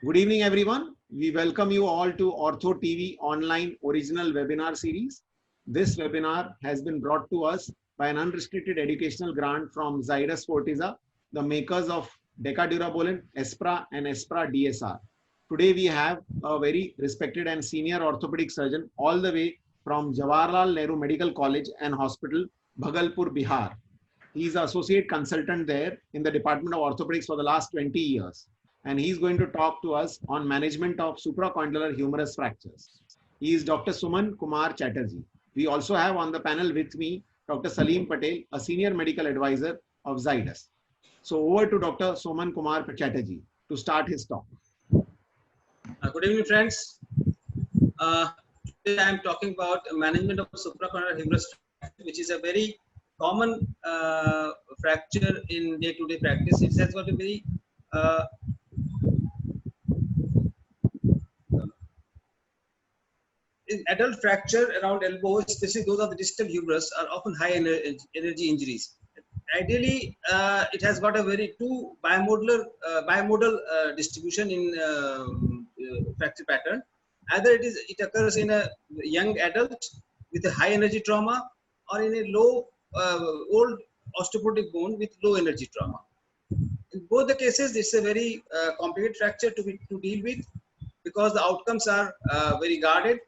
Good evening, everyone. We welcome you all to OrthoTV online original webinar series. This webinar has been brought to us by an unrestricted educational grant from Zydus Fortisa, the makers of Decadurabolin, Espra and Espra DSR. Today we have a very respected and senior orthopedic surgeon all the way from Jawaharlal Nehru Medical College and Hospital, Bhagalpur, Bihar. He is an associate consultant there in the Department of Orthopedics for the last 20 years. And he's going to talk to us on management of supracondylar humerus fractures. He is Dr. Suman Kumar Chatterjee. We also have on the panel with me Dr. Salim Patel, a senior medical advisor of Zydus. So over to Dr. Soman Kumar Chatterjee to start his talk. Good evening, friends. Today I am talking about management of supracondylar humerus fracture, which is a very common fracture in day-to-day practice. It has got a very in adult fracture around elbow, especially those of the distal humerus, are often high energy injuries. Ideally, it has got a very bimodal distribution in fracture pattern. Either it occurs in a young adult with a high energy trauma, or in a old osteoporotic bone with low energy trauma. In both the cases, it's a very complicated fracture to deal with, because the outcomes are very guarded,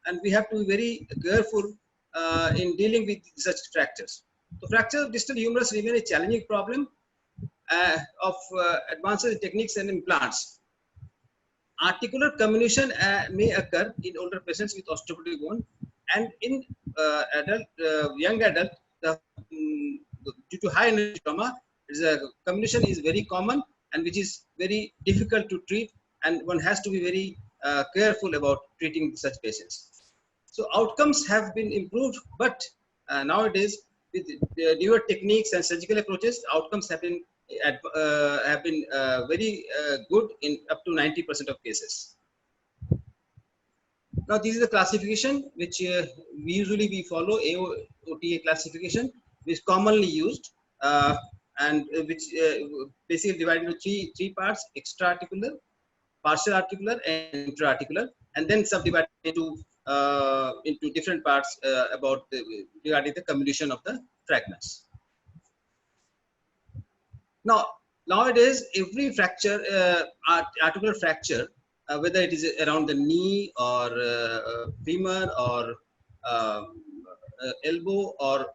and we have to be very careful in dealing with such fractures. So fracture of distal humerus remain a challenging problem of advances techniques and implants. Articular comminution may occur in older patients with osteoporotic bone, and in young adult, due to high energy trauma, comminution is very common and which is very difficult to treat, and one has to be very careful about treating such patients. So outcomes have been improved, but nowadays with newer techniques and surgical approaches, outcomes have been very good in up to 90% of cases. Now, this is the classification which we follow, AOTA classification, which is commonly used, and which basically divided into three parts: extra-articular, partial articular, and intra-articular, and then subdivided into different parts regarding the comminution of the fragments. Now, nowadays, every fracture, articular fracture, whether it is around the knee or femur or elbow or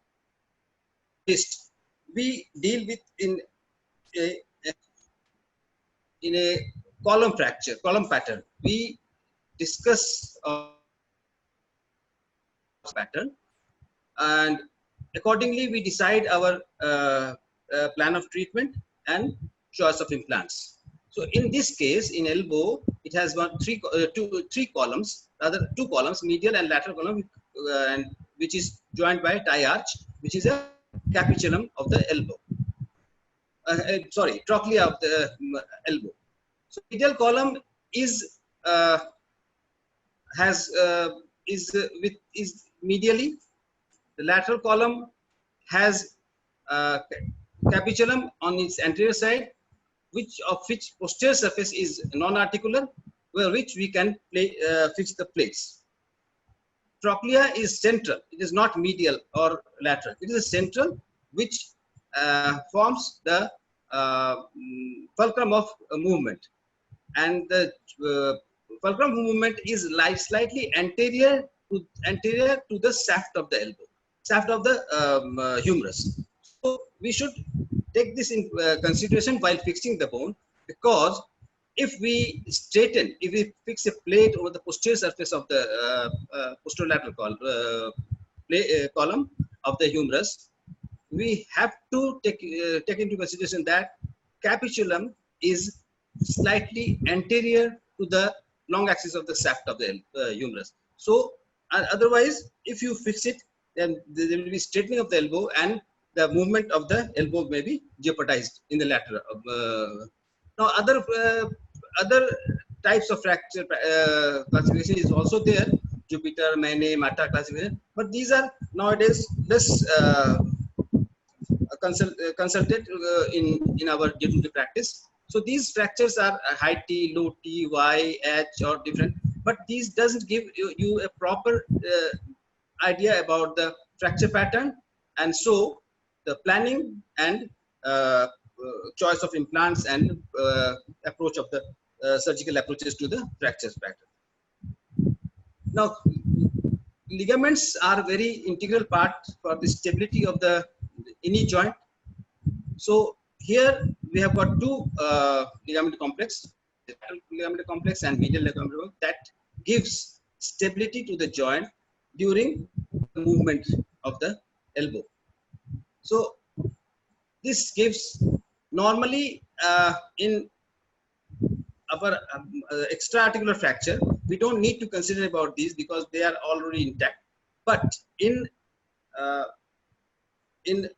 wrist, we deal with in a column pattern. We discuss pattern, and accordingly we decide our plan of treatment and choice of implants. So in this case, in elbow, it has got three columns, rather two columns, medial and lateral column, and which is joined by a tie arch, which is a capitulum of the elbow. Trochlea of the elbow. So medial column is medially. The lateral column has capitulum on its anterior side, which posterior surface is non-articular, where which we can fix the plates. Trochlea is central. It is not medial or lateral. It is a central, which forms the fulcrum of movement, and the fulcrum of movement is slightly anterior to the shaft of the elbow, shaft of the humerus. So we should take this in consideration while fixing the bone, because if we fix a plate over the posterior surface of the posterolateral column of the humerus, we have to take into consideration that capitulum is slightly anterior to the long axis of the shaft of the humerus. So otherwise, if you fix it, then there will be straightening of the elbow, and the movement of the elbow may be jeopardized in the lateral. Now, other types of fracture classification is also there: Jupiter, Mane, Mata classification. But these are nowadays less consulted in our day-to-day practice. So these fractures are high T, low T, Y, H, or different, but these doesn't give you a proper idea about the fracture pattern, and so the planning and choice of implants and approach of the surgical approaches to the fracture pattern. Now, ligaments are very integral part for the stability of the any joint. So here we have got two ligament complex, lateral ligament complex and medial ligament complex, that gives stability to the joint during the movement of the elbow. So this gives normally in our extra-articular fracture, we don't need to consider about these because they are already intact. But in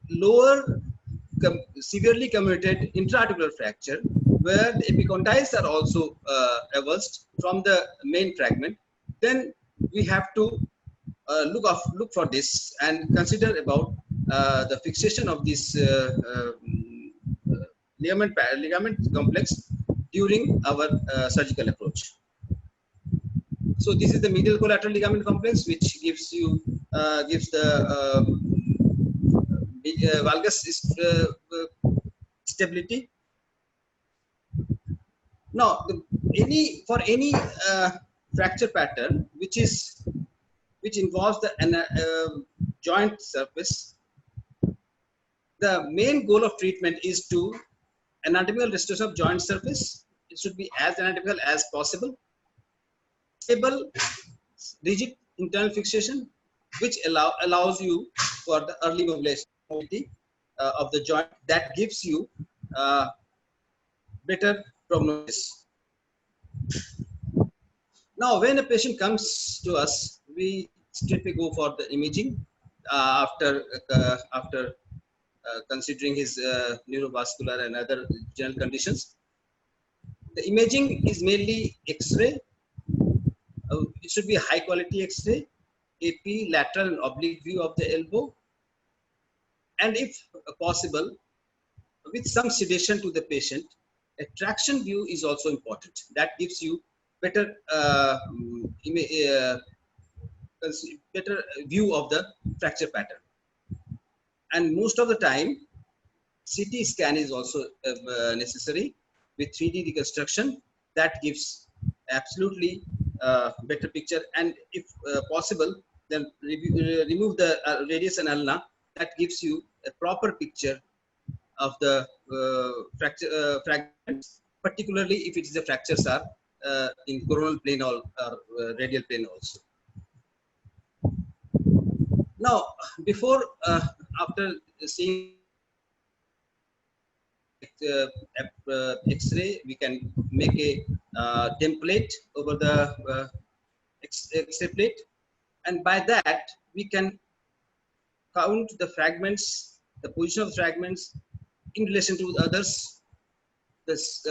lower severely comminuted intra-articular fracture, where the epicondyles are also avulsed from the main fragment, then we have to look for this and consider about the fixation of this ligament complex during our surgical approach. So this is the medial collateral ligament complex, which gives you gives the valgus stability. Now, for any fracture pattern which involves the joint surface, the main goal of treatment is to anatomical restoration of joint surface. It should be as anatomical as possible. Stable, rigid internal fixation, which allows you for the early mobility of the joint, that gives you better prognosis. Now, when a patient comes to us, we straightway go for the imaging after considering his neurovascular and other general conditions. The imaging is mainly X-ray. It should be a high quality X-ray, AP, lateral and oblique view of the elbow, and if possible, with some sedation to the patient, a traction view is also important. That gives you better better view of the fracture pattern. And most of the time, CT scan is also necessary with 3D reconstruction. That gives absolutely better picture. And if possible, then remove the radius and ulna. That gives you a proper picture of the fracture fragments, particularly if it is the fractures are in coronal plane or radial plane also. Now, before after seeing X-ray, we can make a template over the X-ray plate, and by that we can count the fragments, the position of fragments in relation to others. This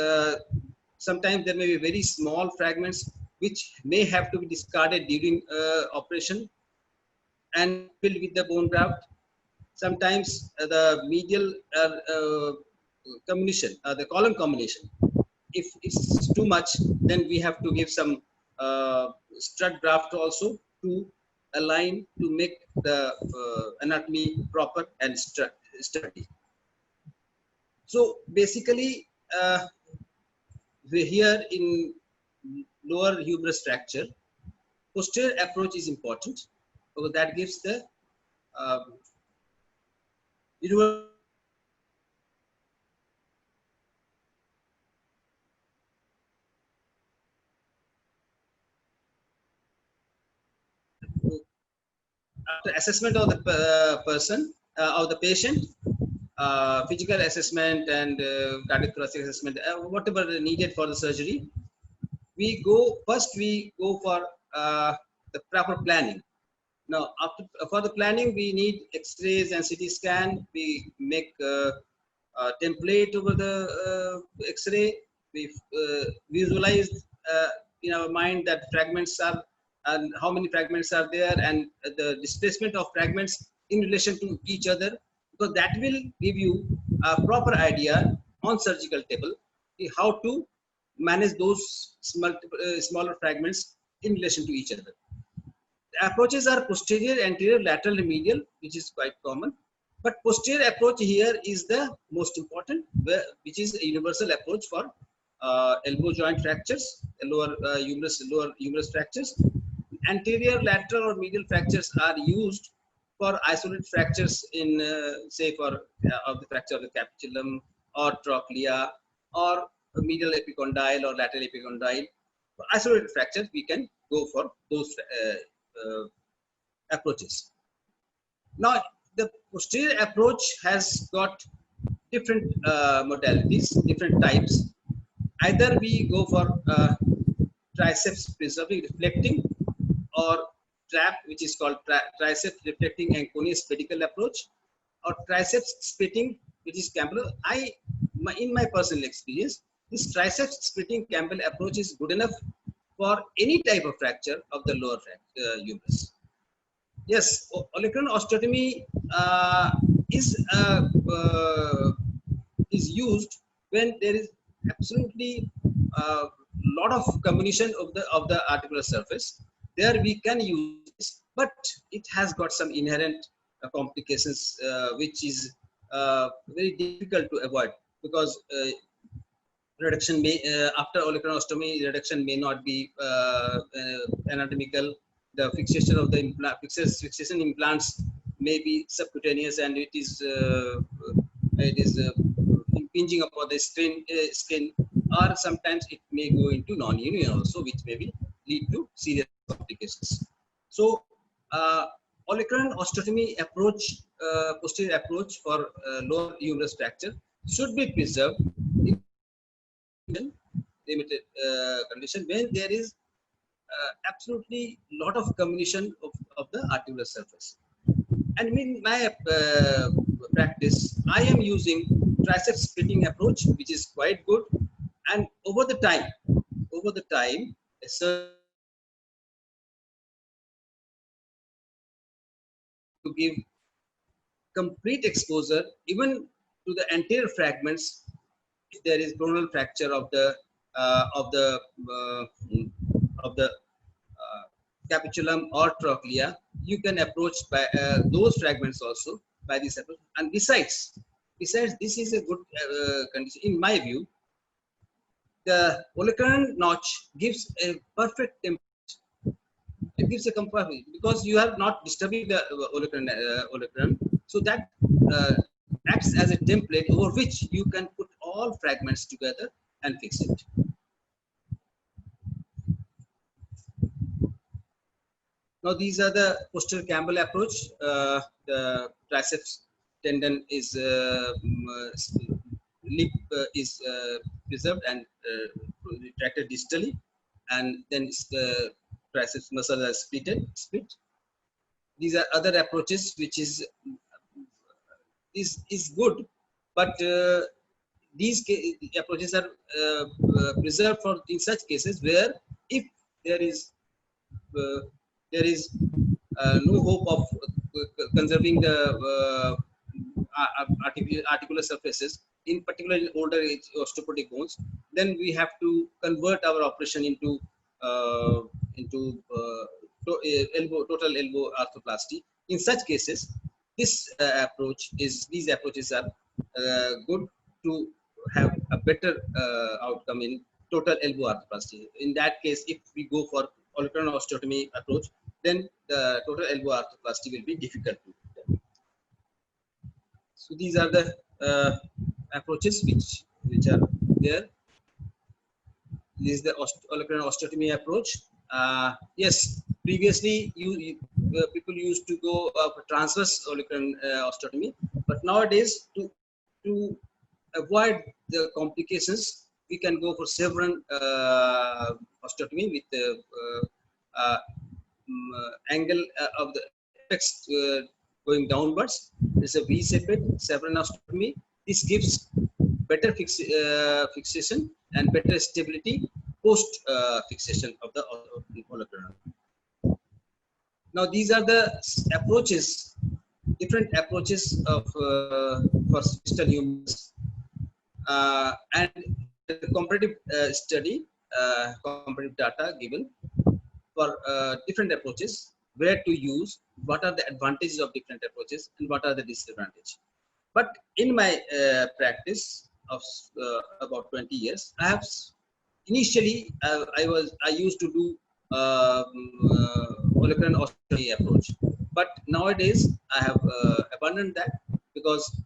sometimes there may be very small fragments which may have to be discarded during operation and filled with the bone graft. Sometimes the medial combination, the column combination, if it's too much, then we have to give some strut graft also to align, to make the anatomy proper and sturdy. So basically, we're here in lower humerus fracture. Posterior approach is important because that gives the after assessment of the person of the patient, physical assessment and cardiothoracic assessment, whatever needed for the surgery, we go for the proper planning. Now, for the planning, we need X-rays and CT scan. We make a template over the X-ray. We visualize in our mind that fragments are, and how many fragments are there, and the displacement of fragments in relation to each other, because that will give you a proper idea on surgical table how to manage those smaller fragments in relation to each other. The approaches are posterior, anterior, lateral, and medial, which is quite common. But posterior approach here is the most important, which is a universal approach for elbow joint fractures, lower humerus fractures. Anterior, lateral, or medial fractures are used for isolated fractures in, say, for of the fracture of the capitulum or trochlea or medial epicondyle or lateral epicondyle. For isolated fractures, we can go for those approaches. Now, the posterior approach has got different modalities, different types. Either we go for triceps preserving reflecting, or trap, which is called triceps reflecting and coneus pedicle approach, or triceps splitting, which is Campbell. In my personal experience, this triceps splitting Campbell approach is good enough for any type of fracture of the lower humerus. Yes, olecranon osteotomy is used when there is absolutely lot of comminution of the articular surface. There we can use this, but it has got some inherent complications which is very difficult to avoid, because reduction may after olecranon osteotomy, reduction may not be anatomical. The fixation of the fixation implants may be subcutaneous, and it is impinging upon the skin, or sometimes it may go into non-union also, which may lead to serious complications. So, olecranon osteotomy approach, posterior approach for lower humerus fracture should be preserved in limited condition when there is absolutely lot of comminution of the articular surface. And in my practice, I am using triceps splitting approach, which is quite good. And over the time, a certain to give complete exposure even to the anterior fragments. If there is coronal fracture of the capitulum or trochlea, you can approach by those fragments also by this approach. And besides, this is a good condition in my view. The olecranon notch gives a perfect template. It gives a comparison because you are not disturbing the olecranon, so that acts as a template over which you can put all fragments together and fix it. Now these are the posterior Campbell approach. The triceps tendon is lip is preserved and retracted distally, and then the triceps muscle is split. These are other approaches which is good, but these approaches are preserved for in such cases where if there is no hope of conserving the articular surfaces, in particular in older age osteoporotic bones, then we have to convert our operation into total elbow arthroplasty. In such cases, these approaches are good to have a better outcome in total elbow arthroplasty. In that case, if we go for olecranon osteotomy approach, then the total elbow arthroplasty will be difficult to do. So these are the approaches which are there. This is the olecranon osteotomy approach. Yes, previously people used to go for transverse olecranon osteotomy, but nowadays to avoid the complications, we can go for several osteotomy with the angle of the apex going downwards. There's a V-shaped several osteotomy. This gives better fixation and better stability post fixation of the olecranon. Now these are the approaches, different approaches of for distal humerus, and comparative study, comparative data given for different approaches, where to use, what are the advantages of different approaches, and what are the disadvantages. But in my practice of about 20 years, I have initially I used to do molecular and osteotomy approach, but nowadays I have abandoned that because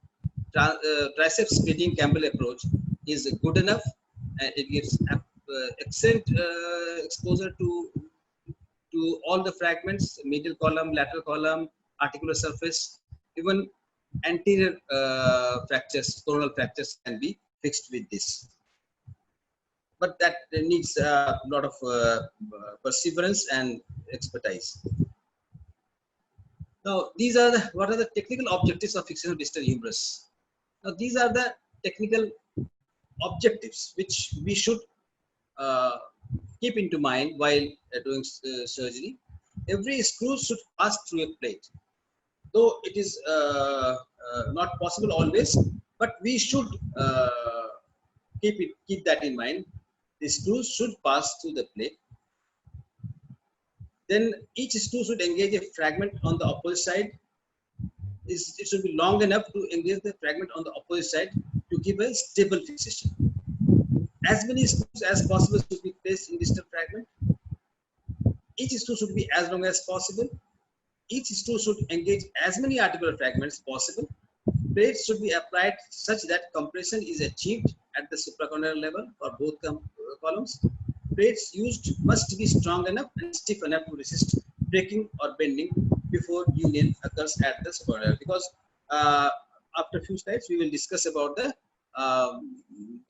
triceps splitting Campbell approach is good enough, and it gives excellent exposure to all the fragments, medial column, lateral column, articular surface, even anterior fractures, coronal fractures can be fixed with this. But that needs a lot of perseverance and expertise. Now, these are the, what are the technical objectives of fixation of distal humerus? Now, these are the technical objectives which we should keep into mind while doing surgery. Every screw should pass through a plate, though it is not possible always, but we should keep that in mind. The screws should pass through the plate. Then each screw should engage a fragment on the opposite side. It should be long enough to engage the fragment on the opposite side to give a stable fixation. As many screws as possible should be placed in distal fragment. Each screw should be as long as possible. Each screw should engage as many articular fragments possible. Plates should be applied such that compression is achieved at the supracondylar level for both columns. Plates used must be strong enough and stiff enough to resist breaking or bending before union occurs at the supracondylar. Because after a few slides, we will discuss about the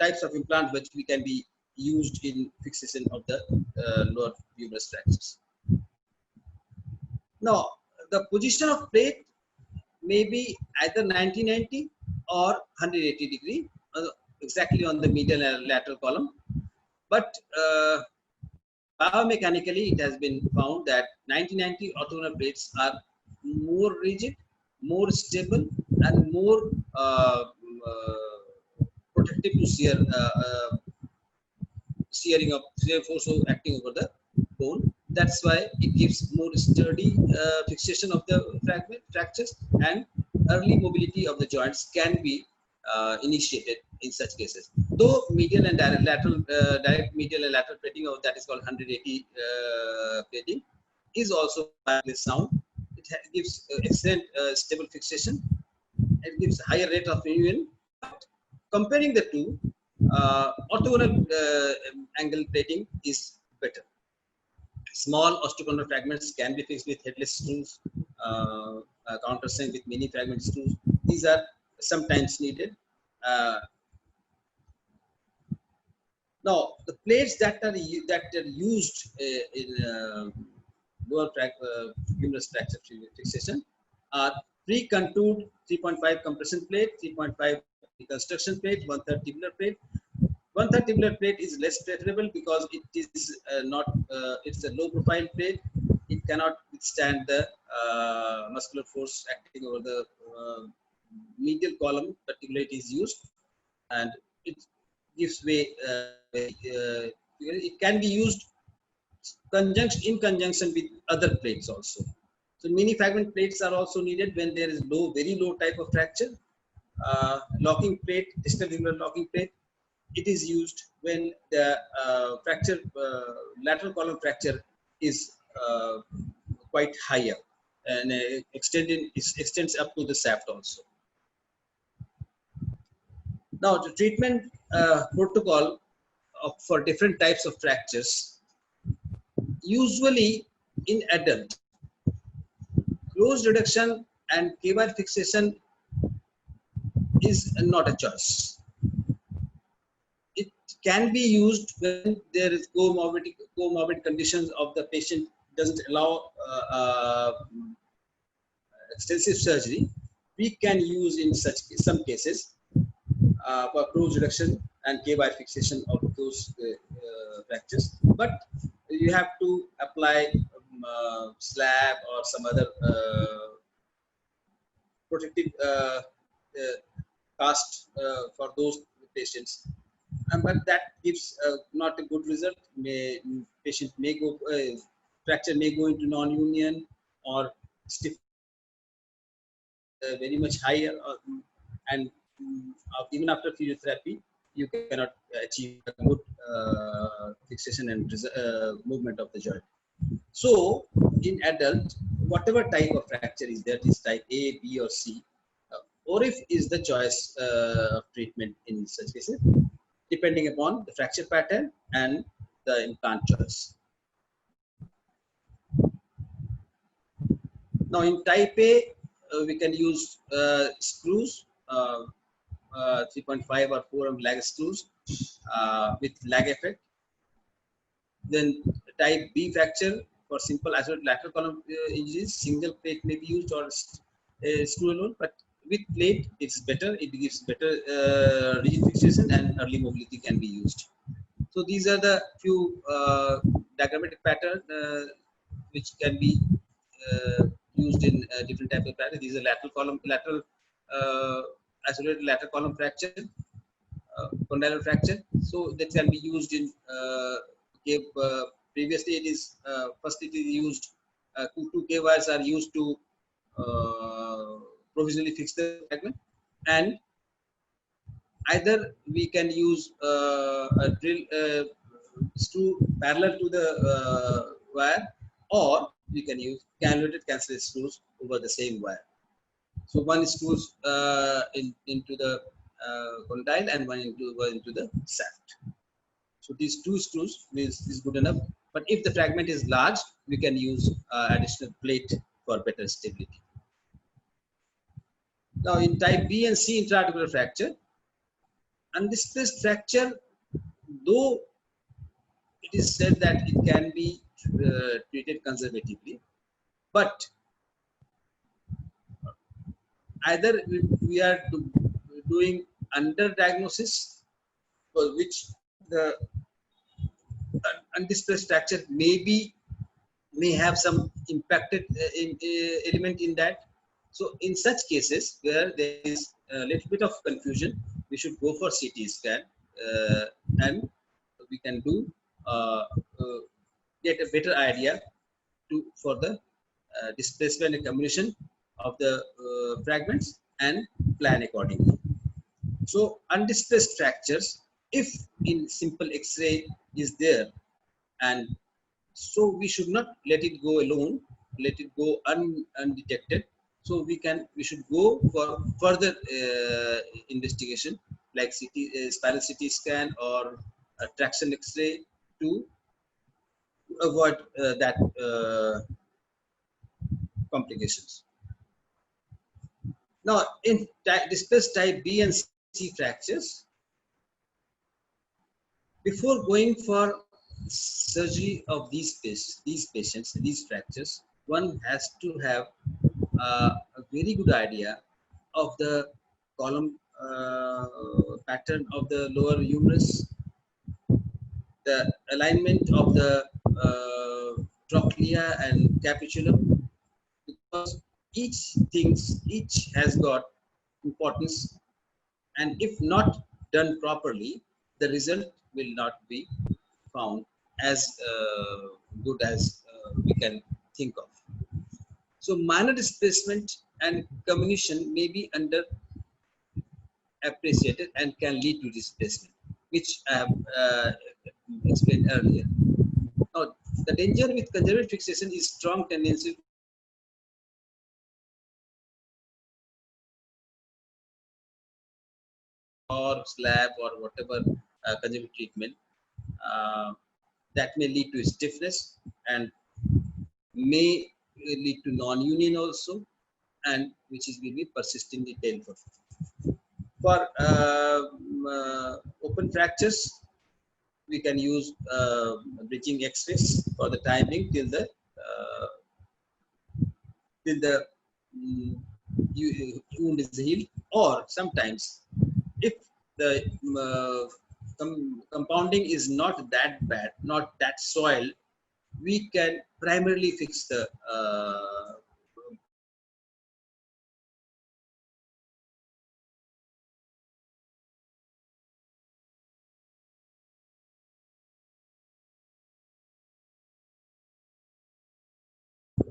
types of implant which we can be used in fixation of the lower humerus fractures. Now, the position of plate may be either 90-90 or 180 degree, exactly on the medial and lateral column. But biomechanically, it has been found that 90-90 orthogonal plates are more rigid, more stable, and more protective to shear force acting over the bone. That's why it gives more sturdy fixation of the fractures, and early mobility of the joints can be initiated in such cases. Though medial and direct medial and lateral plating, or that is called 180 plating, is also sound. It gives excellent stable fixation. It gives higher rate of union. But comparing the two, orthogonal angle plating is better. Small osteochondral fragments can be fixed with headless screws, countersunk with mini fragment screws. These are sometimes needed. Now, the plates that are used in lower humerus fracture fixation are pre-contoured 3.5 compression plate, 3.5 reconstruction plate, 1/3 tubular plate. 1/3 tubular plate is less preferable because it is it's a low profile plate. It cannot withstand the muscular force acting over the medial column, particularly it is used, and it gives way. It can be used in conjunction with other plates also. So mini fragment plates are also needed when there is very low type of fracture. Locking plate, distal humeral locking plate, it is used when the lateral column fracture is quite higher and extends up to the shaft also. Now, the treatment protocol for different types of fractures, usually in adult, closed reduction and K-wire fixation is not a choice. It can be used when there is comorbid conditions of the patient doesn't allow extensive surgery. We can use in some cases for closed reduction and K-wire fixation of those fractures, but you have to apply slab or some other protective cast for those patients. but that gives not a good result. Patient may go fracture may go into non-union or stiff very much higher, and even after physiotherapy, you cannot achieve a good fixation and movement of the joint. So, in adult, whatever type of fracture is there, is type A, B, or C, ORIF is the choice of treatment in such cases, depending upon the fracture pattern and the implant choice. Now, in type A, we can use screws, 3.5 or 4 lag screws with lag effect. Then type B fracture for simple isolated lateral column injuries, single plate may be used or screw alone, but with plate it's better. It gives better rigid fixation and early mobility can be used. So these are the few diagrammatic pattern which can be used in different types of pattern. These are lateral isolated lateral column fracture, condylar fracture. So that can be used in previously it is first it is used two K wires are used to provisionally fix the fragment, and either we can use a drill screw parallel to the wire, or we can use cannulated cancelled screws over the same wire. So one screws into the condyle and one into the shaft. So these two screws is good enough. But if the fragment is large, we can use additional plate for better stability. Now in type B and C intra-articular fracture, undisplaced fracture, though it is said that it can be treated conservatively, but either we are doing under diagnosis, for which the undisplaced fracture may have some impacted element in that. So in such cases where there is a little bit of confusion, we should go for CT scan, and we can do get a better idea for the displacement and combination of the fragments and plan accordingly. So undisplaced fractures, if in simple X-ray is there, and so we should not let it go alone, let it go undetected. So we should go for further investigation like spiral CT scan or traction X-ray to avoid that complications. Now, in displaced type B and C fractures, before going for surgery of these patients, these fractures, one has to have a very good idea of the column pattern of the lower humerus, the alignment of the trochlea and capitulum, because each has got importance, and if not done properly, the result will not be found as good as we can think of. So minor displacement and comminution may be under appreciated and can lead to displacement, which I have explained earlier. Now, the danger with conservative fixation is strong tendency or slab or whatever conservative treatment that may lead to stiffness and may lead to non-union also, and which is will be persistently painful. For open fractures, we can use bridging X-rays for the timing till the wound is healed, or sometimes if the compounding is not that bad, not that soil, we can primarily fix the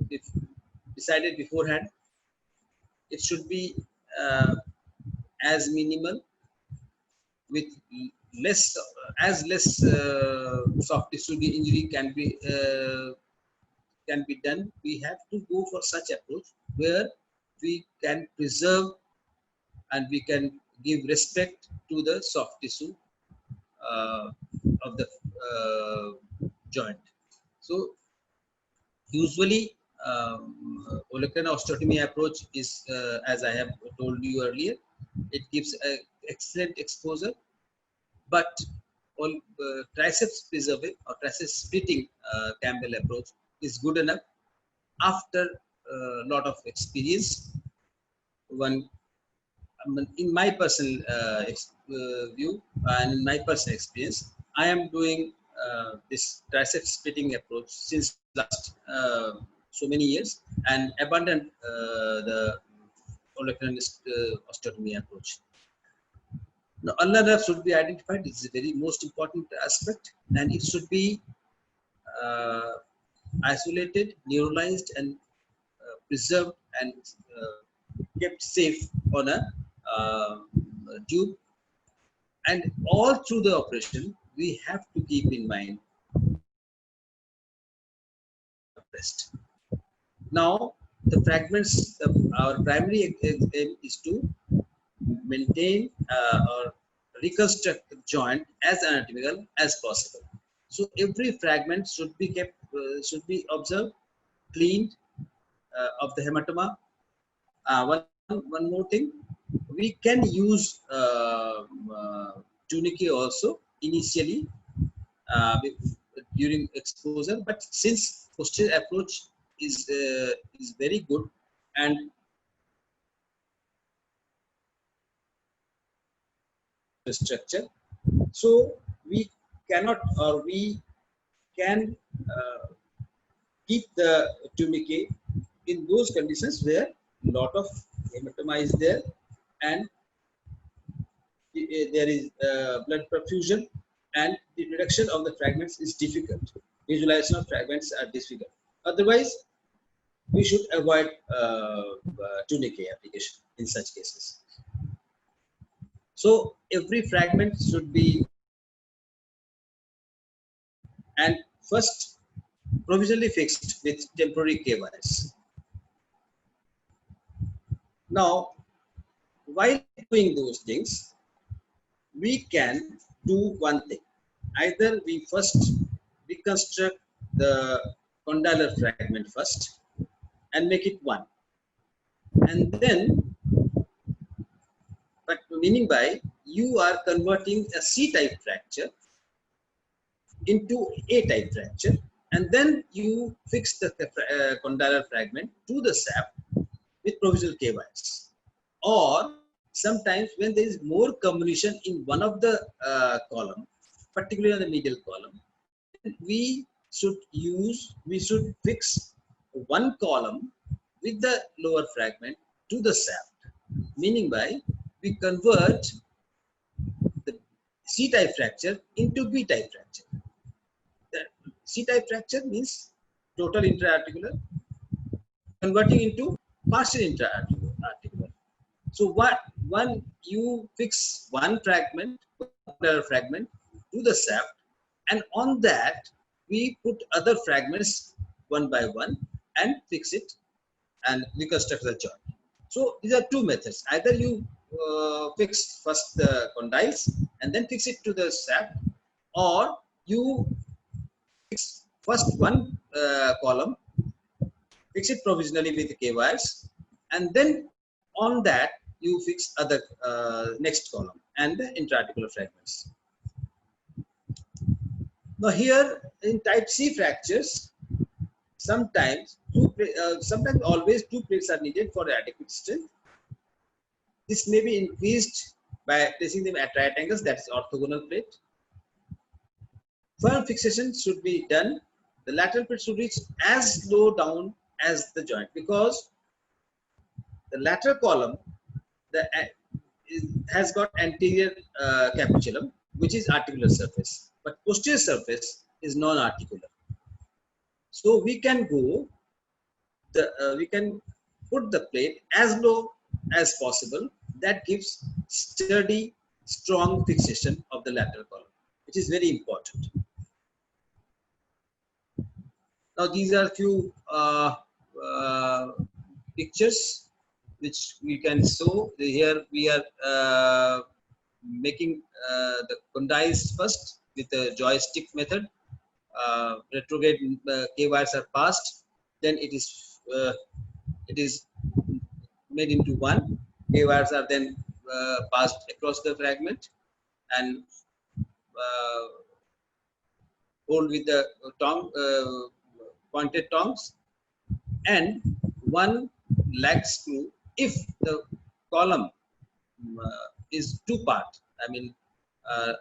if decided beforehand. It should be as minimal, with less soft tissue injury can be done. We have to go for such approach where we can preserve and we can give respect to the soft tissue uh, of the joint. So usually, molecular osteotomy approach is, as I have told you earlier, it gives excellent exposure, but all triceps preserving or triceps splitting Campbell approach is good enough after a lot of experience. One, in my personal view and in my personal experience, I am doing this triceps splitting approach since last so many years and abandoned the molecular osteotomy approach. Now, ulnar nerve should be identified. This is the very most important aspect, and it should be uh, isolated, neuralized, and preserved and kept safe on a tube. And all through the operation, we have to keep in mind rest. Now, the fragments, our primary aim is to maintain or reconstruct the joint as anatomical as possible. So every fragment should be kept, should be observed, cleaned of the hematoma. One more thing, we can use tourniquet also initially during exposure, but since posterior approach is very good and structure, so we cannot or we can keep the tourniquet in those conditions where a lot of hematoma is there and there is blood perfusion and the reduction of the fragments is difficult. Visualization of fragments are difficult. Otherwise, we should avoid tourniquet application in such cases. So every fragment should be and first provisionally fixed with temporary K-wires. Now, while doing those things, we can do one thing. Either we first reconstruct the condylar fragment first and make it one. And then, but meaning by you are converting a C-type fracture into A-type fracture, and then you fix the condylar fragment to the SAP with provisional K-wires. Or sometimes when there is more comminution in one of the column, particularly on the medial column, we should fix one column with the lower fragment to the SAP, meaning by we convert the C-type fracture into B-type fracture. The C-type fracture means total intra-articular, converting into partial intra-articular. So one you fix one fragment to the shaft, and on that we put other fragments one by one and fix it and reconstruct the joint. So these are two methods. Either you fix first the condyles and then fix it to the shaft, or you fix first one column, fix it provisionally with K-wires, and then on that you fix other next column and the intra-articular fragments. Now here in type C fractures, sometimes always two plates are needed for adequate strength. This may be increased by placing them at right angles, that is orthogonal plate. Firm fixation should be done. The lateral plate should reach as low down as the joint, because the lateral column has got anterior capitulum, which is articular surface, but posterior surface is non-articular. So we can go we can put the plate as low as possible. That gives sturdy, strong fixation of the lateral column, which is very important. Now these are few pictures which we can show. Here we are making the condice first with the joystick method. Retrograde K wires are passed, then it is made into one. K wires are then passed across the fragment and hold with the pointed tongs, and one lag screw. If the column is two part, I mean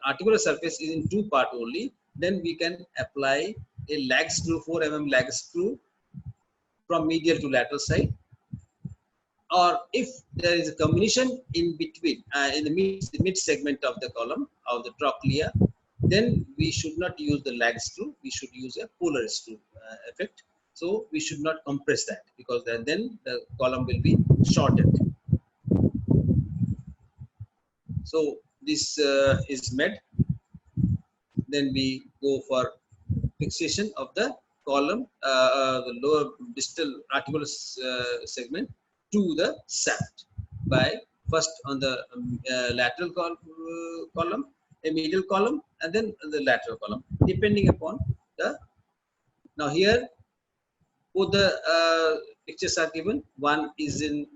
articular surface is in two part only, then we can apply a lag screw, 4 mm lag screw from medial to lateral side. Or if there is a combination in between, in the mid segment of the column of the trochlea, then we should not use the lag screw. We should use a polar screw effect. So we should not compress that, because then the column will be shortened. So this is made. Then we go for fixation of the column, the lower distal articular segment to the shaft by first on the lateral column, a medial column, and then the lateral column, depending upon the. Now here both the pictures are given. One is in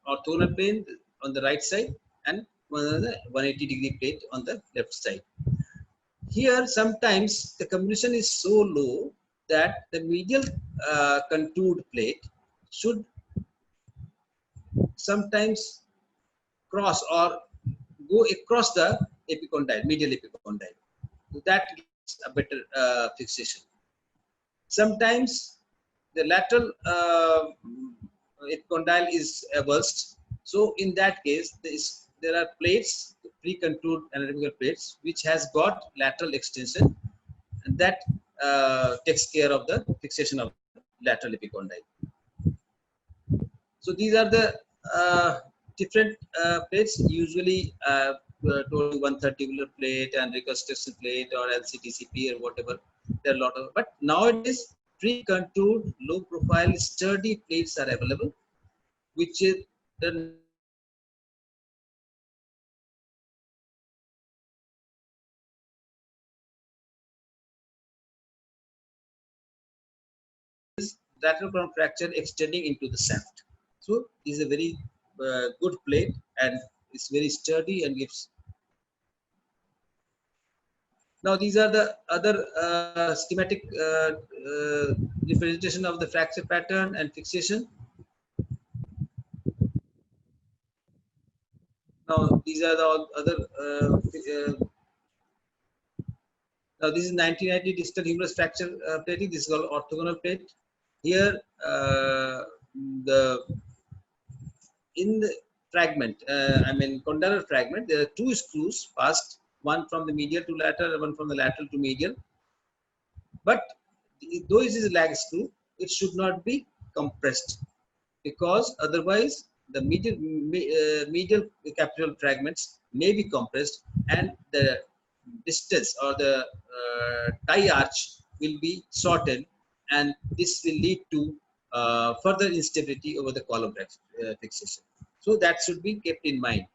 orthogonal plane on the right side, and one of the 180-degree plate on the left side. Here sometimes the combination is so low that the medial contoured plate should sometimes cross or go across the epicondyle, medial epicondyle. That gives a better fixation. Sometimes the lateral epicondyle is avulsed. So in that case, there are plates, pre-contoured anatomical plates, which has got lateral extension, and that takes care of the fixation of lateral epicondyle. So these are the different plates, usually 130 plate and reconstruction plate or LCTCP or whatever. There are a lot of, but nowadays pre-contoured, low profile, sturdy plates are available, which is the lateral column fracture extending into the shaft. So is a very good plate, and it's very sturdy and gives. Now these are the other schematic representation of the fracture pattern and fixation. Now these are the other. Now this is 1990 distal humerus fracture plating. This is called orthogonal plate. Here in the fragment, I mean condylar fragment, there are two screws passed, one from the medial to lateral and one from the lateral to medial. But though it is a lag screw, it should not be compressed, because otherwise the medial capital fragments may be compressed, and the distance or the tie arch will be shortened, and this will lead to further instability over the column fixation. So that should be kept in mind.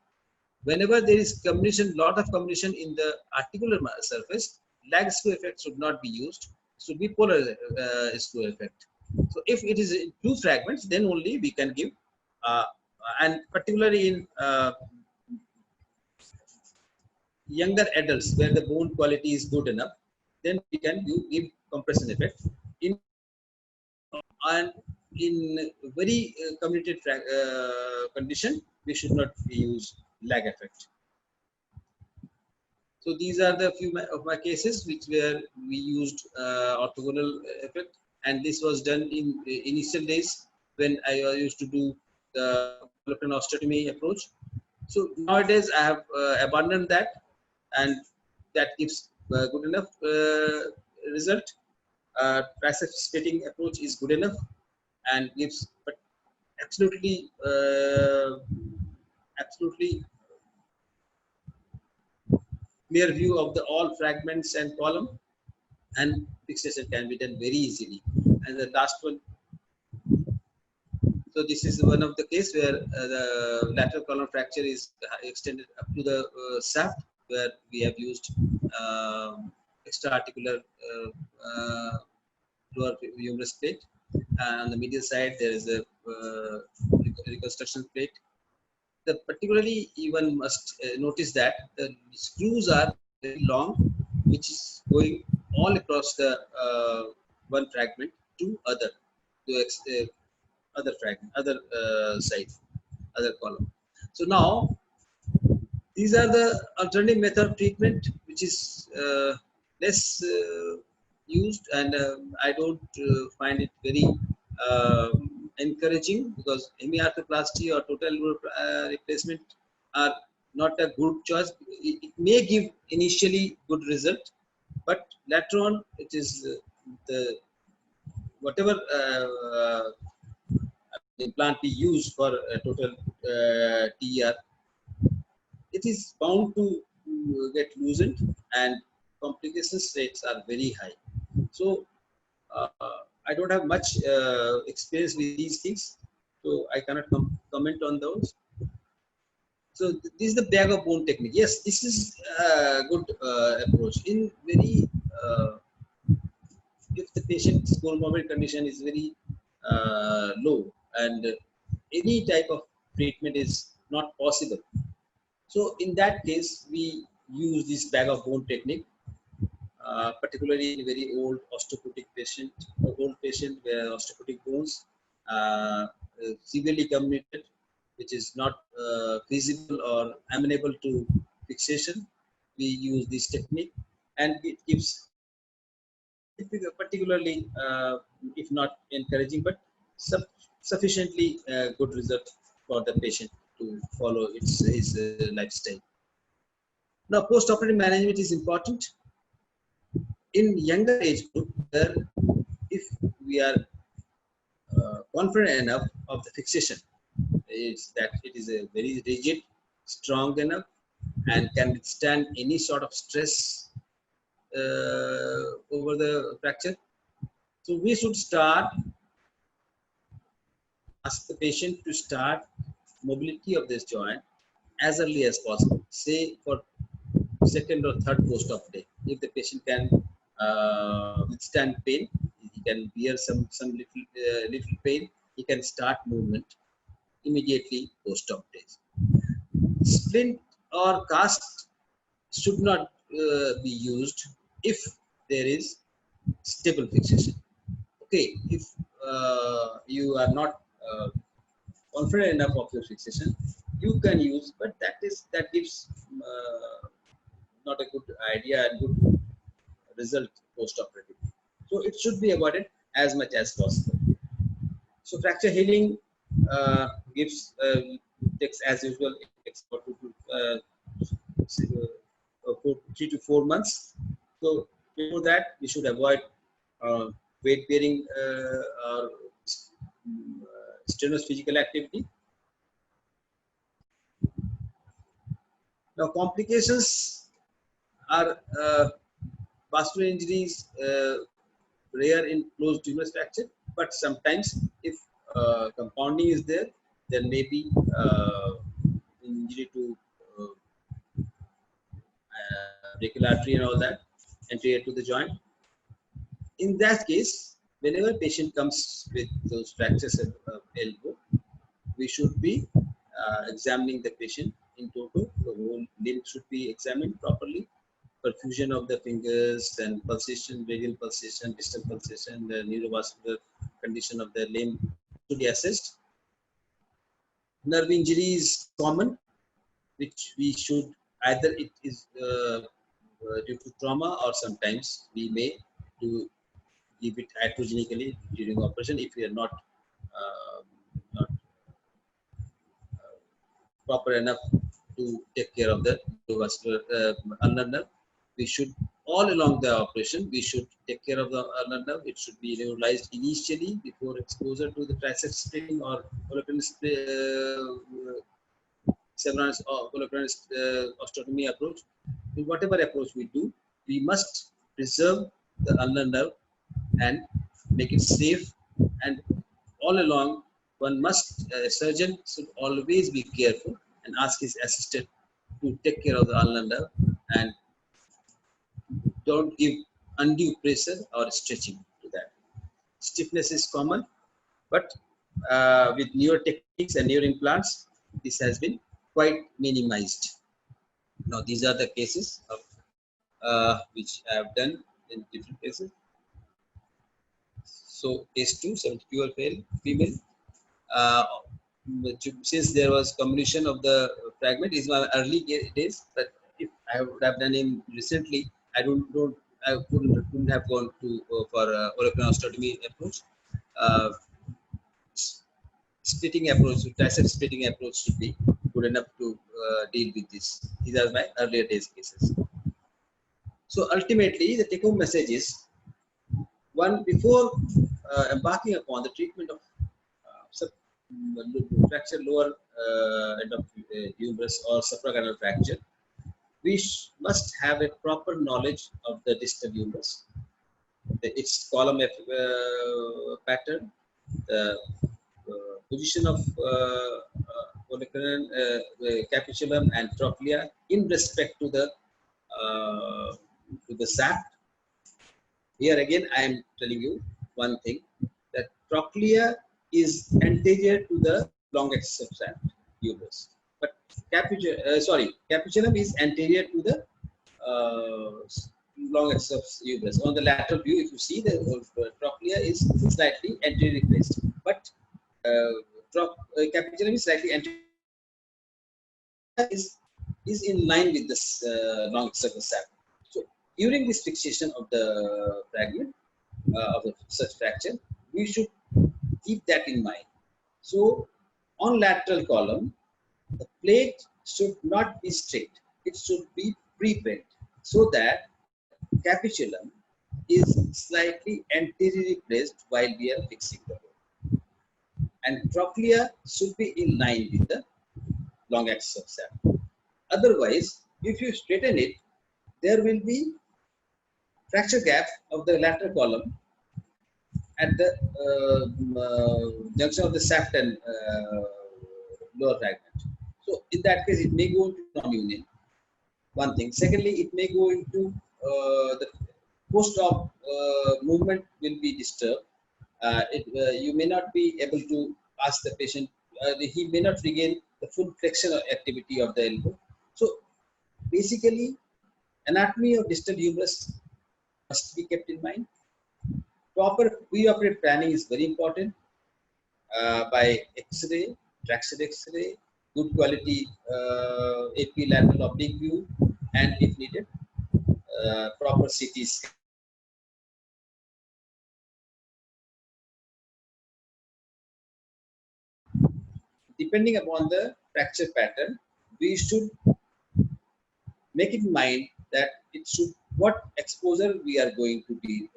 Whenever there is combination, lot of combination in the articular surface, lag screw effect should not be used. Should be polar screw effect. So if it is in two fragments, then only we can give, and particularly in younger adults where the bone quality is good enough, then we can give compression effect. And in very comminuted condition, we should not use lag effect. So these are the few of my cases which where we used orthogonal effect, and this was done in initial days when I used to do the osteotomy approach. So nowadays I have abandoned that, and that gives good enough result. tricep splitting approach is good enough and gives but absolutely clear view of the all fragments and column, and fixation can be done very easily. And the last one, so this is one of the case where the lateral column fracture is extended up to the shaft, where we have used extra articular lower humerus plate, and on the medial side there is a reconstruction plate. The particularly even must notice that the screws are very long, which is going all across the one fragment to other to other fragment, other side, other column. So now these are the alternative method of treatment, which is less used, and I don't find it very encouraging, because hemiarthroplasty or total replacement are not a good choice. It may give initially good result, but later on it is the whatever implant we use for total TER, it is bound to get loosened, and complications rates are very high. So I don't have much experience with these things, so I cannot comment on those. So this is the bag of bone technique. Yes, this is a good approach in very if the patient's comorbid condition is very low, and any type of treatment is not possible. So in that case, we use this bag of bone technique, particularly in very old osteoporotic patient, old patient where osteoporotic bones severely comminuted, which is not feasible or amenable to fixation. We use this technique, and it gives particularly, if not encouraging, but sufficiently good result for the patient to follow his lifestyle. Now, post-operative management is important in younger age group, where if we are confident enough of the fixation, is that it is a very rigid, strong enough, and can withstand any sort of stress over the fracture. So we should ask the patient to start mobility of this joint as early as possible, say for second or third post-op day. If the patient can withstand pain, he can bear some little pain, he can start movement immediately post-op days. Splint or cast should not be used if there is stable fixation. Okay, if you are not confident enough of your fixation, you can use, but that gives not a good idea and good result post-operative. So it should be avoided as much as possible. So fracture healing takes, as usual, it takes about 3 to 4 months. So before that, we should avoid weight bearing or strenuous physical activity. Now, complications are vascular injuries, rare in closed humerus fracture, but sometimes if compounding is there, there may be injury to brachial artery and all that, anterior to the joint. In that case, whenever patient comes with those fractures of elbow, we should be examining the patient in total. The whole limb should be examined properly. Perfusion of the fingers and pulsation, radial pulsation, distal pulsation, the neurovascular condition of the limb should be assessed. Nerve injury is common, which we should either it is due to trauma, or sometimes we may give it iatrogenically during operation if we are not proper enough to take care of the neurovascular ulnar nerve. We should all along the operation, we should take care of the ulnar nerve. It should be neuralized initially before exposure to the triceps splitting or severance or collateral osteotomy approach. In whatever approach we do, we must preserve the ulnar nerve and make it safe. And all along, one must, a surgeon should always be careful and ask his assistant to take care of the ulnar nerve and don't give undue pressure or stretching to that. Stiffness is common, but with newer techniques and newer implants, this has been quite minimized. Now, these are the cases of which I have done in different cases. So, case 2, 72-year-old female. Uh, since there was comminution of the fragment, is my early days, but if I would have done him recently, I couldn't have gone to for auricular osteotomy approach. Uh, Splitting approach, triceps splitting approach should be good enough to deal with this. These are my earlier days cases. So ultimately, the take-home message is: one, before embarking upon the treatment of fracture lower end of humerus or supracondylar fracture, we must have a proper knowledge of the distal humerus, its column pattern, the position of capitulum and trochlea in respect to the shaft. Here again, I am telling you one thing, that trochlea is anterior to the long axis of shaft humerus, but capitulum is anterior to the long axis of humerus. On the lateral view, if you see, the trochlea is slightly anteriorly placed, but capitulum is slightly anterior, is in line with this long axis of the shaft. So during this fixation of the fragment of such fracture, we should keep that in mind. So on lateral column, the plate should not be straight; it should be pre-bent, so that capitulum is slightly anteriorly placed while we are fixing the bone, and trochlea should be in line with the long axis of shaft. Otherwise, if you straighten it, there will be fracture gap of the lateral column at the junction of the shaft and lower fragment. So in that case, it may go into non-union. One thing. Secondly, it may go into the post-op movement will be disturbed. You may not be able to ask the patient. He may not regain the full flexion activity of the elbow. So basically, anatomy of distal humerus must be kept in mind. Proper pre-operative planning is very important by X-ray, traction X-ray, good quality AP lateral oblique view, and if needed, proper CT scan. Depending upon the fracture pattern, we should make in mind that it should what exposure we are going to be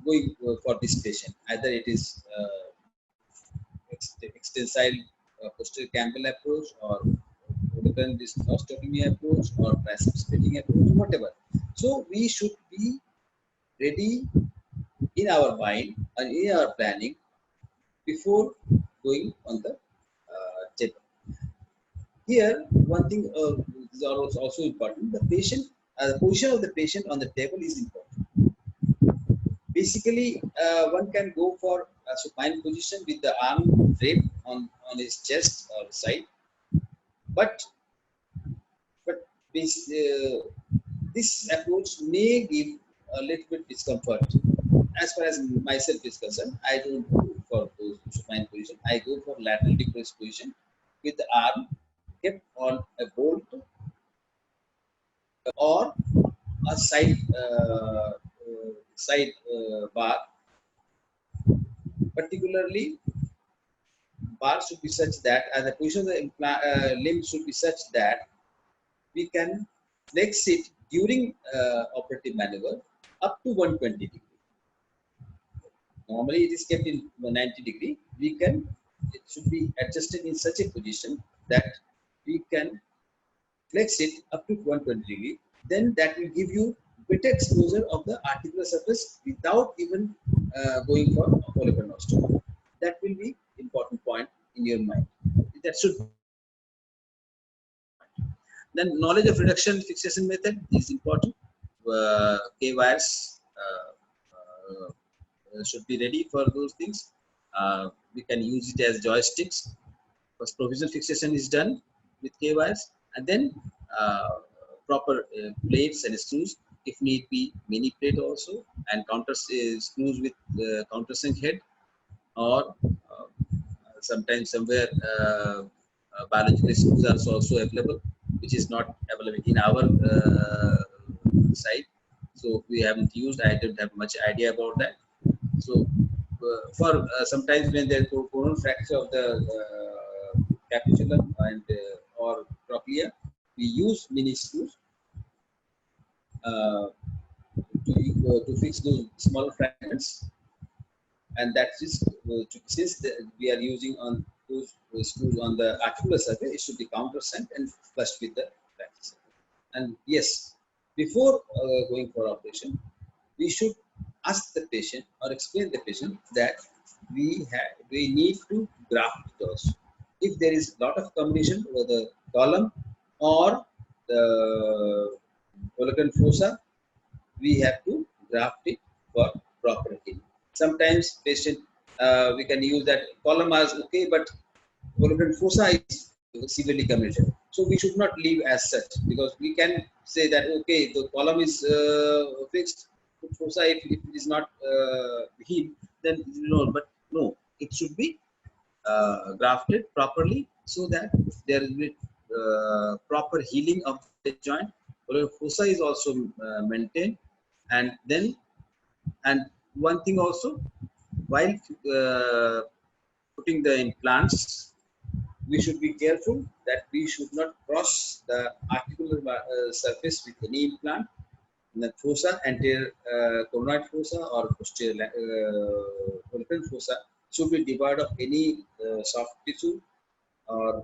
going for this patient. Either it is extensile posterior Campbell approach, or osteotomy approach, or triceps splitting approach, whatever. So we should be ready in our mind and in our planning before going on the table. Here, one thing is also important: the patient, the position of the patient on the table is important. Basically, one can go for a supine position with the arm draped on his chest or side, but this approach may give a little bit discomfort. As far as myself is concerned, I don't go for those supine position. I go for lateral depressed position with the arm kept on a bolt or a side bar. Particularly, bar should be such that, and the position of the limb should be such that we can flex it during operative maneuver up to 120 degree. Normally it is kept in 90 degree. It should be adjusted in such a position that we can flex it up to 120 degree. Then that will give you better exposure of the articular surface without even going for collocadostomy. That will be important point in your mind. That should. Then knowledge of reduction fixation method is important. K-wires should be ready for those things. We can use it as joysticks. First provisional fixation is done with K-wires, and then proper plates and screws, if need be mini plate also, and counter screws with countersink head, or sometimes somewhere biological screws are also available, which is not available in our side. So we haven't used. I don't have much idea about that. So for sometimes when there is coronal fracture of the capitulum and or trochlea, we use mini screws to fix those small fragments, and that is since we are using on those screws on the articular surface, it should be countersunk and flushed with the fracture surface. And yes, before going for operation, we should ask the patient or explain the patient that we need to graft those. If there is a lot of combination over the column or the collateral fossa, we have to graft it for proper healing. Sometimes patient we can use that column as okay, but collateral fossa is severely committed. So we should not leave as such, because we can say that okay, the column is fixed, fossa if it is not healed, then but no, it should be grafted properly so that there will be proper healing of the joint. Collateral fossa is also maintained, and then one thing also, while putting the implants, we should be careful that we should not cross the articular surface with any implant. The fossa, anterior coronoid fossa or posterior collateral fossa, should be devoid of any soft tissue, or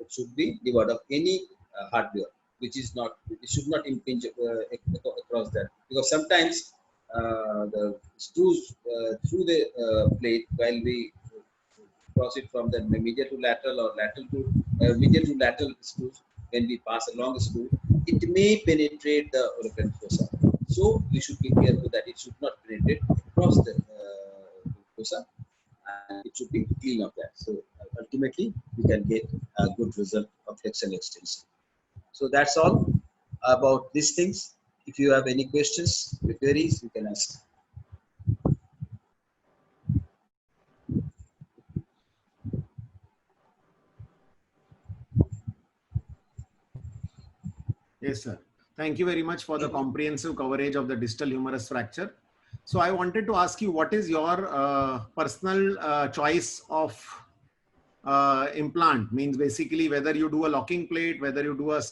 it should be devoid of any hardware, which is not, it should not impinge across that, because sometimes the screws through the plate, while we cross it from the medial to lateral or lateral to medial to lateral screws, when we pass along the screw, it may penetrate the collateral fossa. So we should be careful that it should not penetrate across the fossa, and it should be clean of that. So ultimately we can get a good result of flexural extension. So that's all about these things. If you have any questions or queries, you can ask. Yes, sir. Thank you very much for the comprehensive coverage of the distal humerus fracture. So I wanted to ask you, what is your personal choice of implant? Means basically whether you do a locking plate, whether you do a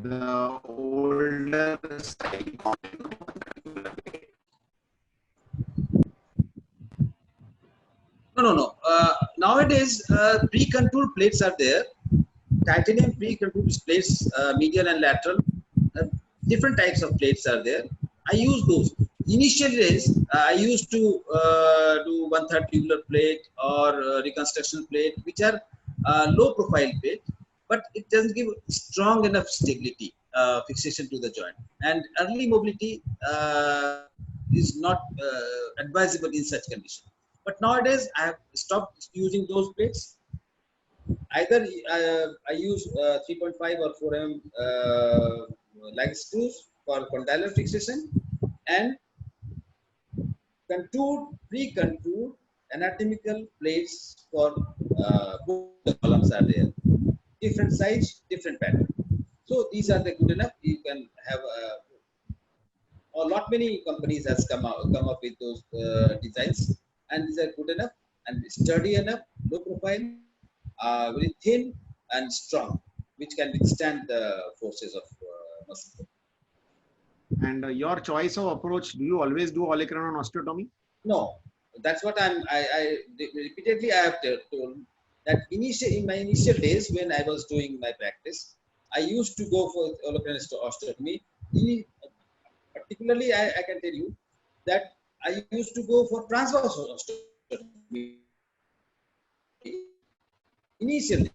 the older style. No. Nowadays, pre-contoured plates are there. Titanium pre-contoured plates, medial and lateral. Different types of plates are there. I use those. Initial days, I used to do 1/3 tubular plate or reconstruction plate, which are low profile plate, but it doesn't give strong enough stability, fixation to the joint. And early mobility is not advisable in such condition. But nowadays, I have stopped using those plates. Either I use 3.5 or 4 mm lag screws for condylar fixation, and contoured, pre-contoured anatomical plates for both the columns are there. Different size, different pattern. So these are the good enough. You can have a lot many companies has come up with those designs, and these are good enough and sturdy enough, low profile, very thin and strong. which can withstand the forces of muscle. And your choice of approach, do you always do olecranon osteotomy? No, that's what I repeatedly I have told that in my initial days when I was doing my practice, I used to go for olecranon osteotomy. Particularly, I can tell you that I used to go for transverse osteotomy initially,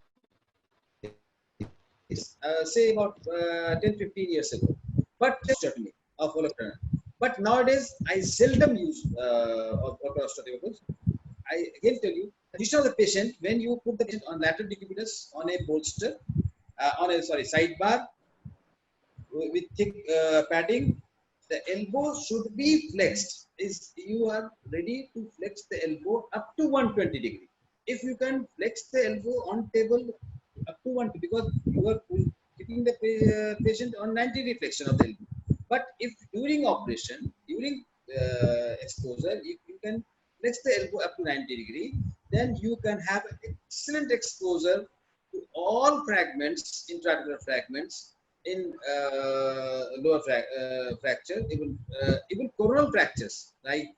say about 10-15 years ago. But osteotomy of olecranon. But nowadays, I seldom use osteotomy. I again tell you, position of the patient when you put the patient on lateral decubitus on a bolster, on a sidebar with thick padding, the elbow should be flexed. You are ready to flex the elbow up to 120 degree. If you can flex the elbow on table up to 120, because you are keeping the patient on 90 degree flexion of the elbow. But if during operation, during exposure, you can flex the elbow up to 90 degree, then you can have excellent exposure to all fragments, intraarticular fragments in lower fracture, even coronal fractures like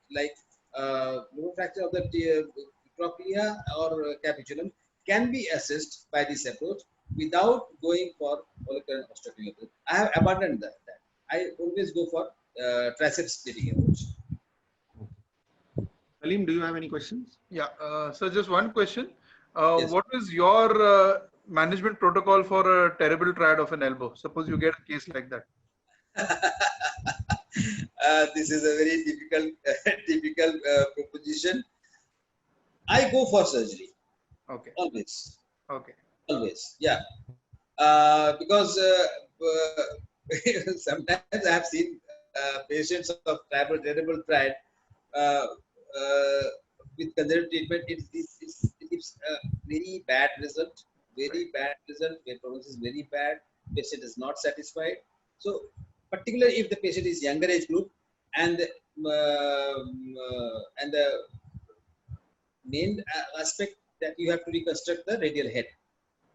lower fracture of the trochlea or capitulum can be assessed by this approach without going for olecranon osteotomy. I have abandoned that. I always go for triceps splitting approach. Salim, do you have any questions? Yeah, so just one question. Yes. What is your management protocol for a terrible triad of an elbow? Suppose you get a case like that. This is a very typical proposition. I go for surgery. Okay. Always. Okay. Always. Yeah. Because sometimes I have seen patients of terrible triad with conservative treatment. It gives a very bad result. Very bad result. Where prognosis is very bad. Patient is not satisfied. So, particularly if the patient is younger age group, and the main aspect that you have to reconstruct the radial head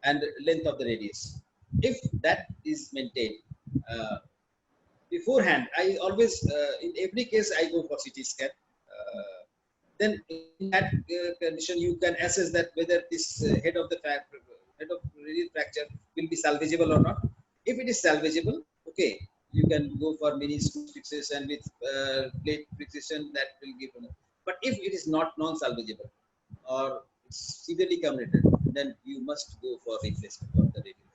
and length of the radius. If that is maintained beforehand, I always in every case I go for CT scan. Then in that condition, you can assess that whether this head of radial fracture will be salvageable or not. If it is salvageable, okay, you can go for mini screw fixation with plate fixation that will give. But if it is not non-salvageable or severely comminuted, then you must go for replacement of the radial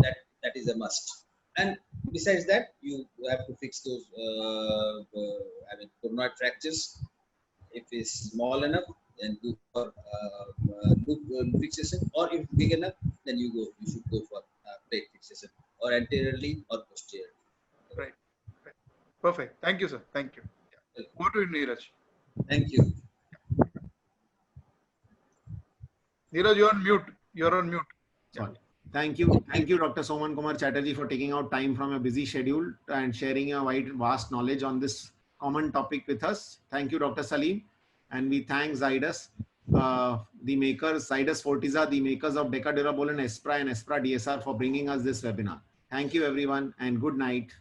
head. That is a must. And besides that, you have to fix those coronoid fractures. If it's small enough, then go for loop fixation, or if big enough, then you should go for plate fixation, or anteriorly or posteriorly. Right. Perfect. Thank you, sir. Thank you. Yeah. Over to you, Neeraj. Thank you. Neeraj, you're on mute. You're on mute. Sorry. Thank you, Dr. Soman Kumar Chatterjee, for taking out time from a busy schedule and sharing a vast knowledge on this common topic with us. Thank you, Dr. Salim. And we thank Zydus, the makers, Zydus Fortiza, the makers of Decadurabolin Espra and Espra DSR, for bringing us this webinar. Thank you, everyone, and good night.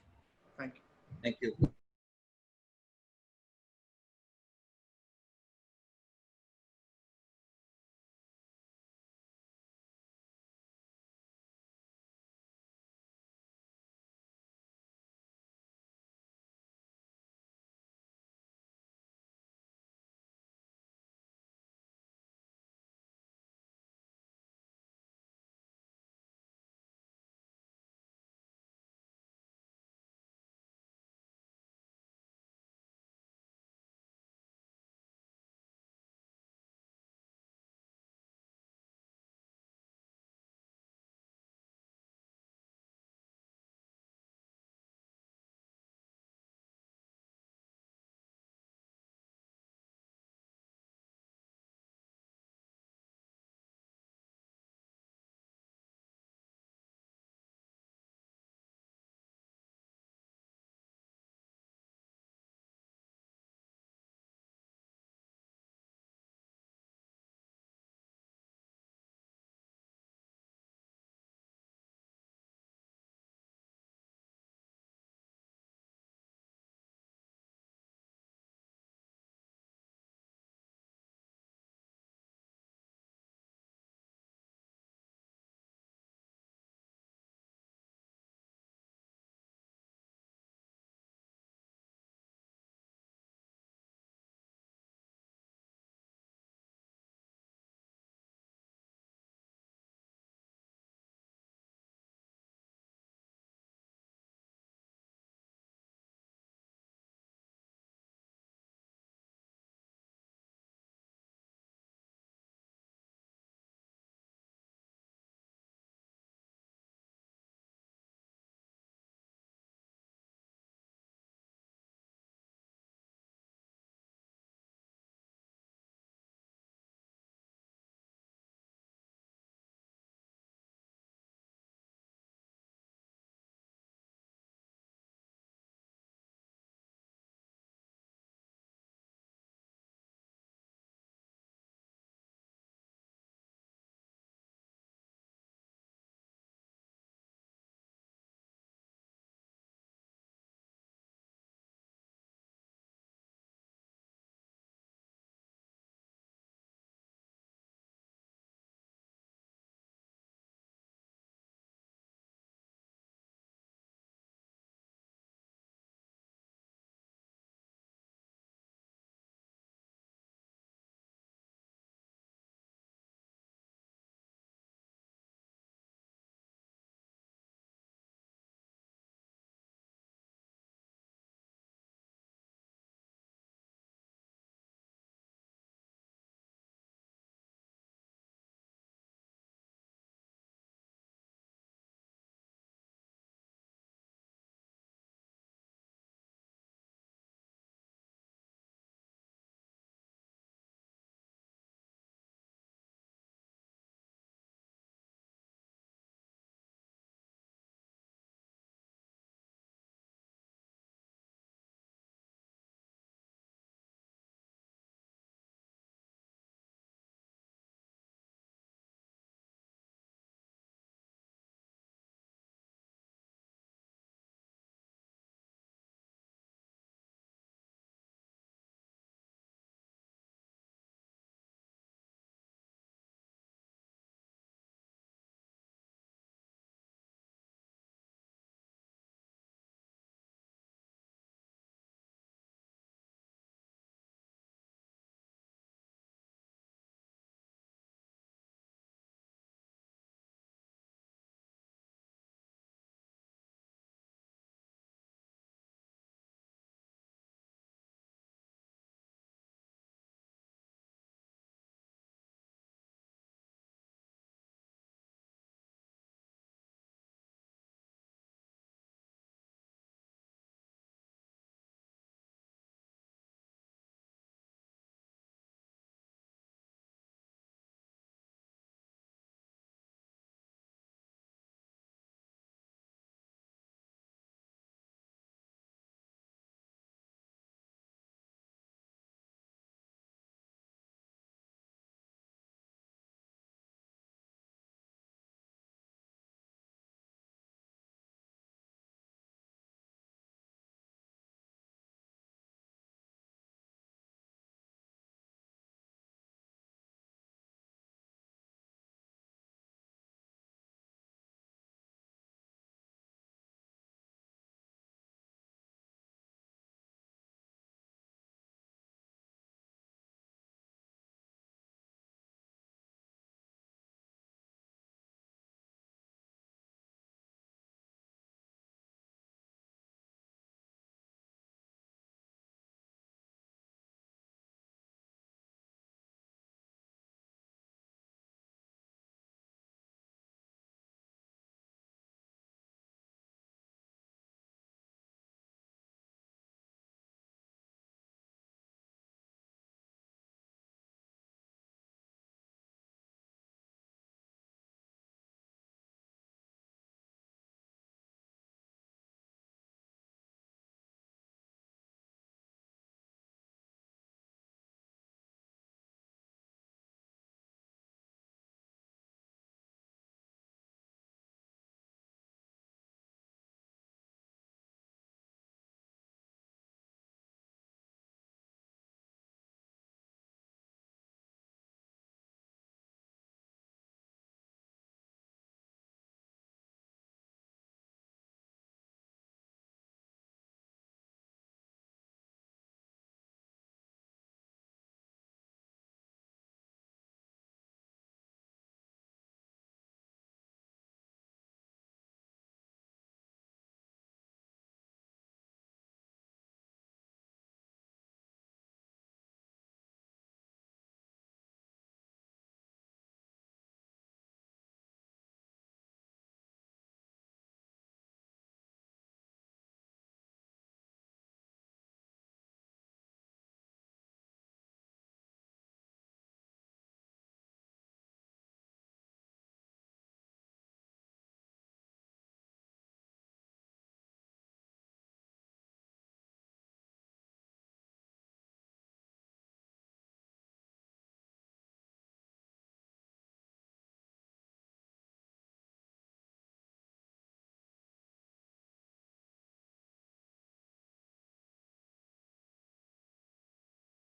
Thank you. Thank you.